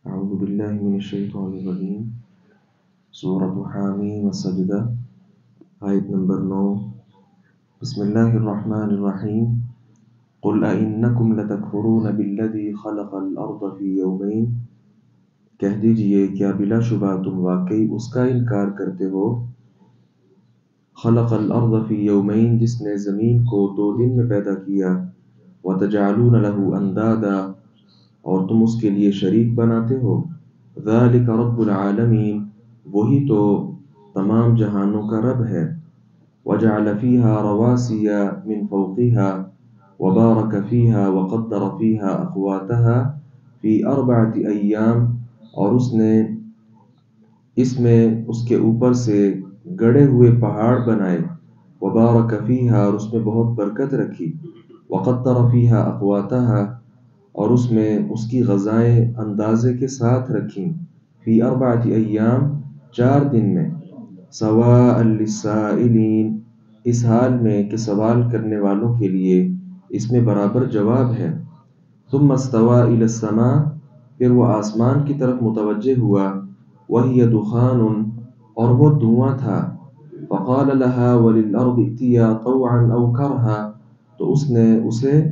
أعوذ بالله من الشيطان الرجيم سورة حامیم السجدہ آیت نمبر 9 بسم اللہ الرحمن الرحیم قل أئنکم لتکفرون بالذی خلق الأرض فی یومین کہہ دیجئے کیا بلا شبہ تم واقعی اس کا انکار کرتے ہو خلق الأرض فی یومین جس نے زمین کو 2 دن میں پیدا کیا وتجعلون له اندادا اور تم اس کے لیے شریک بناتے ہو ذالک رب العالمین وہی تو تمام جہانوں کا رب ہے وجعل فیہا رواسی من فوقہا وبارک فیہا وقدر فیہا اقواتہا فی 4 ایام اور اس نے اس میں اس کے اوپر سے گڑے ہوئے پہاڑ بنائے وبارک فیہا اور اس میں بہت برکت رکھی وقدر فیہا اقواتہا اور اس میں اس کی غذائیں اندازے کے ساتھ رکھیں فی 4 ایام 4 دن میں سواء للسائلین اس حال میں کہ سوال کرنے والوں کے لیے اس میں برابر جواب ہے ثم استوى الى السماء پھر وہ آسمان کی طرف متوجہ ہوا وہی دخان اور وہ دھواں تھا فقال لها وللارض ائتيا طوعا او كرها تو اس نے اسے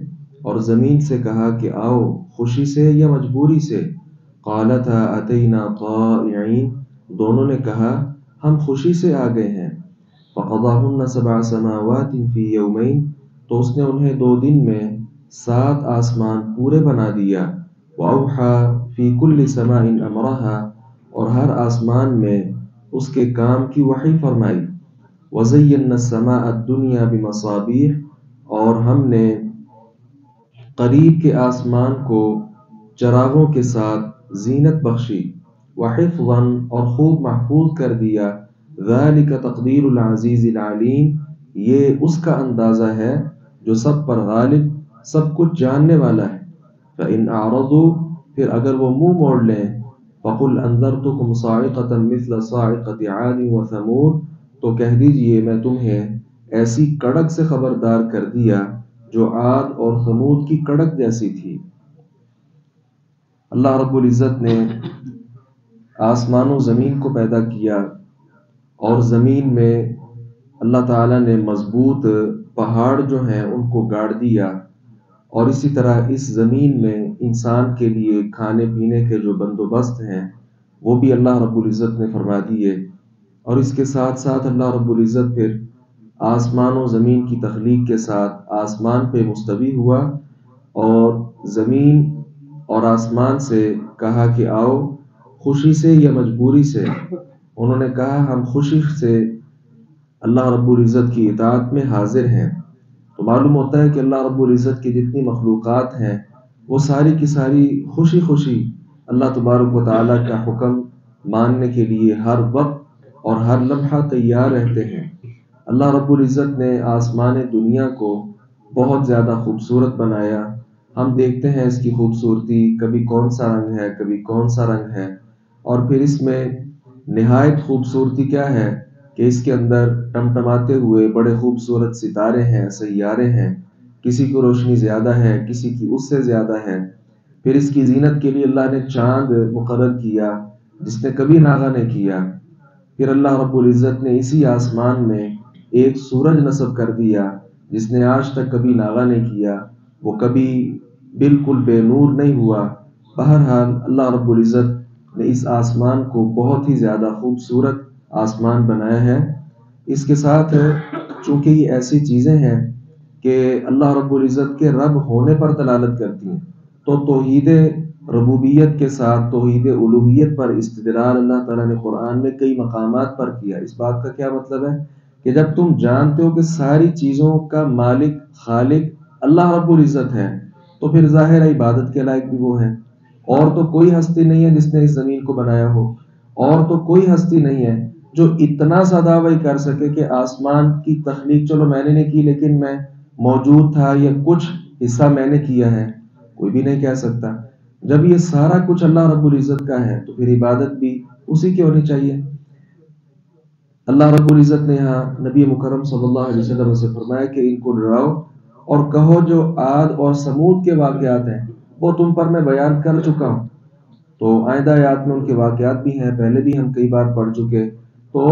اور زمین سے کہا کہ آؤ خوشی سے یا مجبوری سے قالتا اتینا طائعین دونوں نے کہا ہم خوشی سے آ گئے ہیں فقضاهن 7 سماوات فی یومین تو اس نے انہیں 2 دن میں 7 آسمان پورے بنا دیا واوحى فی کل سماء امرها اور ہر آسمان میں اس کے کام کی وحی فرمائی وزینا السماء الدنیا بمصابیح اور ہم نے قریب کے آسمان کو چراغوں کے ساتھ زینت بخشی وحفظا اور خوب محفوظ کر دیا ذالک تقدیر العزیز العلیم یہ اس کا اندازہ ہے جو سب پر غالب سب کچھ جاننے والا ہے فإن اعرضوا پھر اگر وہ منہ موڑ لیں فقل انذرتکم صاعقۃ مثل صاعقۃ عاد وثمود تو کہہ دیجئے میں تمہیں ایسی کڑک سے خبردار کر دیا جو عاد اور ثمود کی کڑک جیسی تھی اللہ رب العزت نے آسمان و زمین کو پیدا کیا اور زمین میں اللہ تعالیٰ نے مضبوط پہاڑ جو ہیں ان کو گاڑ دیا اور اسی طرح اس زمین میں انسان کے لیے کھانے پینے کے جو بندوبست ہیں وہ بھی اللہ رب العزت نے فرما دیے اور اس کے ساتھ ساتھ اللہ رب العزت پھر آسمان و زمین کی تخلیق کے ساتھ آسمان پہ مستوی ہوا اور زمین اور آسمان سے کہا کہ آؤ خوشی سے یا مجبوری سے انہوں نے کہا ہم خوشی سے اللہ رب العزت کی اطاعت میں حاضر ہیں تو معلوم ہوتا ہے کہ اللہ رب العزت کی جتنی مخلوقات ہیں وہ ساری کی ساری خوشی خوشی اللہ تبارک و تعالیٰ کا حکم ماننے کے لیے ہر وقت اور ہر لمحہ تیار رہتے ہیں اللہ رب العزت نے آسمان دنیا کو بہت زیادہ خوبصورت بنایا ہم دیکھتے ہیں اس کی خوبصورتی کبھی کون سا رنگ ہے کبھی کون سا رنگ ہے اور پھر اس میں نہایت خوبصورتی کیا ہے کہ اس کے اندر ٹمٹماتے ہوئے بڑے خوبصورت ستارے ہیں سیارے ہیں کسی کو روشنی زیادہ ہے کسی کی اس سے زیادہ ہے پھر اس کی زینت کے لیے اللہ نے چاند مقرر کیا جس نے کبھی ناغہ نہیں کیا پھر اللہ رب العزت نے اسی آسمان میں ایک سورج نصب کر دیا جس نے آج تک کبھی ناغہ نہیں کیا وہ کبھی بالکل بے نور نہیں ہوا بہرحال اللہ رب العزت نے اس آسمان کو بہت ہی زیادہ خوبصورت آسمان بنایا ہے اس کے ساتھ چونکہ یہ ایسی چیزیں ہیں کہ اللہ رب العزت کے رب ہونے پر دلالت کرتی ہیں تو توحید ربوبیت کے ساتھ توحید الوہیت پر استدلال اللہ تعالیٰ نے قرآن میں کئی مقامات پر کیا اس بات کا کیا مطلب ہے کہ جب تم جانتے ہو کہ ساری چیزوں کا مالک خالق اللہ رب العزت ہے تو پھر ظاہر عبادت کے لائق بھی وہ ہے اور تو کوئی ہستی نہیں ہے جس نے اس زمین کو بنایا ہو اور تو کوئی ہستی نہیں ہے جو اتنا سا دعویٰ کر سکے کہ آسمان کی تخلیق چلو میں نے نہیں کی لیکن میں موجود تھا یا کچھ حصہ میں نے کیا ہے کوئی بھی نہیں کہہ سکتا جب یہ سارا کچھ اللہ رب العزت کا ہے تو پھر عبادت بھی اسی کی ہونی چاہیے اللہ رب العزت نے یہاں نبی مکرم صلی اللہ علیہ وسلم سے فرمایا کہ ان کو ڈراؤ اور کہو جو عاد اور ثمود کے واقعات ہیں وہ تم پر میں بیان کر چکا ہوں تو آئندہ آیات میں ان کے واقعات بھی ہیں، پہلے بھی ہم کئی بار پڑھ چکے. تو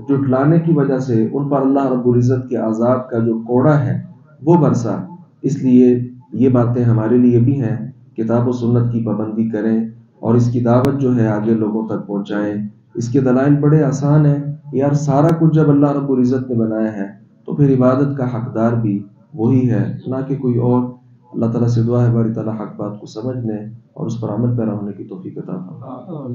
جھٹلانے کی وجہ سے ان پر اللہ رب العزت کے عذاب کا جو کوڑا ہے وہ برسا. اس لیے یہ باتیں ہمارے لیے بھی ہیں، کتاب و سنت کی پابندی کریں اور اس کی دعوت جو ہے آگے لوگوں تک پہنچائیں. اس کے دلائل بڑے آسان ہیں یار. سارا کچھ جب اللہ رب العزت نے بنایا ہے تو پھر عبادت کا حقدار بھی وہی ہے، نہ کہ کوئی اور. اللہ تعالیٰ سے دعا ہے باری تعالیٰ حق بات کو سمجھنے اور اس پر عمل پیرا ہونے کی توفیق عطا فرمائے.